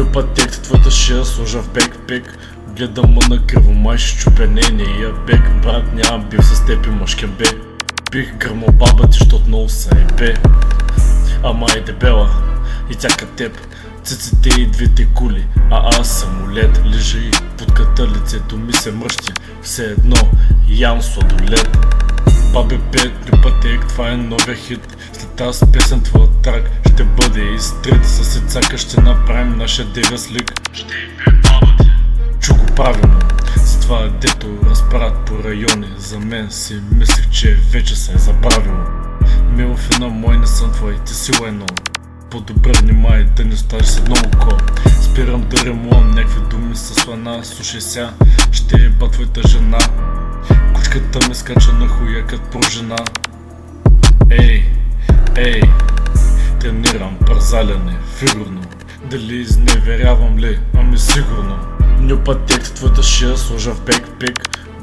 Нюпатек, твоята шия сложа в бек-пек. Гледам ма на криво, май ще чупя нейния бек. Брат, нямам бив с теб и мъжкен бе. Бих гърмал баба ти, щот много са ебе. Ама е дебела и тя като теб. Циците и двете кули, а аз самолет. Лежа и путката, лицето ми се мръщи. Все едно ям сладолет. Бабе пет, Нюпатек, това е новия хит. След тази песен твоя трак ще бъде изтрит. Със сецака ще направим нашия девяз лик. Ще и бе баба ти. Чу го правилно, с това дето разправят по райони. За мен си мислих, че вече се е забравило. Мил в една мой не съм твой, ти си едно. По-добре внимай да не оставиш с едно око. Спирам да ремувам някакви думи със слана. Слушай ся, ще еба твоята жена. Кучката ми скача на хуя като пружина. Ей, ей, тренирам парзаляне, фигурно. Дали изневерявам ли? Ами сигурно. Нюпатек, твоята шия сложа в бек-пек.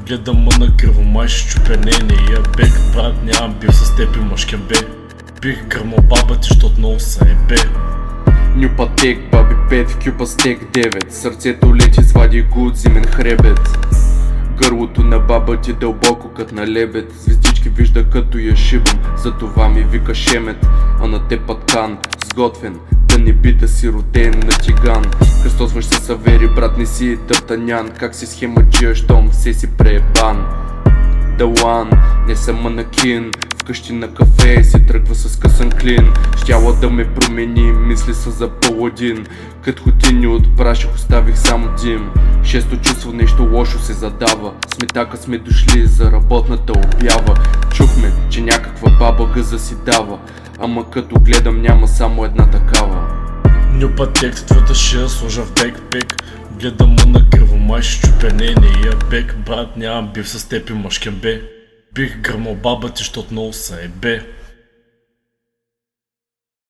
Гледам ма на криво, май ще чупя нейния бек. Брат, нямам бив с теб и мъжкен бе. Бих гърмал баба ти, щот много са ебе. Нюпатек, баби 5, в кюпа стек 9. Сърцето лети, свади го от зимен хребет. Гърлото на баба ти дълбоко кът на лебед. Звездички вижда като я шибам, затова ми вика шемет. А на те паткан, сготвен, да не би да си роден на тиган. Кръстосваш се Савери, брат, не си Д'Артаньян. Как си схемаджия, щом все си преебан. Далан, не съм манакин. Вкъщи на кафе си тръгва с късан клин. Щяла да ме промени, мисли са за паладин. Кът хотини от прашах, оставих само дим. Шесто чувство, нещо лошо се задава. Сметака сме дошли за работната обява. Чухме, че някаква баба гъза си дава. Ама като гледам няма само една такава. Нюпатек, твоята шия сложа в бек-пек. Гледам ма на криво, май ще чупя нейния бек. Брат, нямам бив с теб и мъжкен бе. Бих гърмал баба ти, щот много са ебе.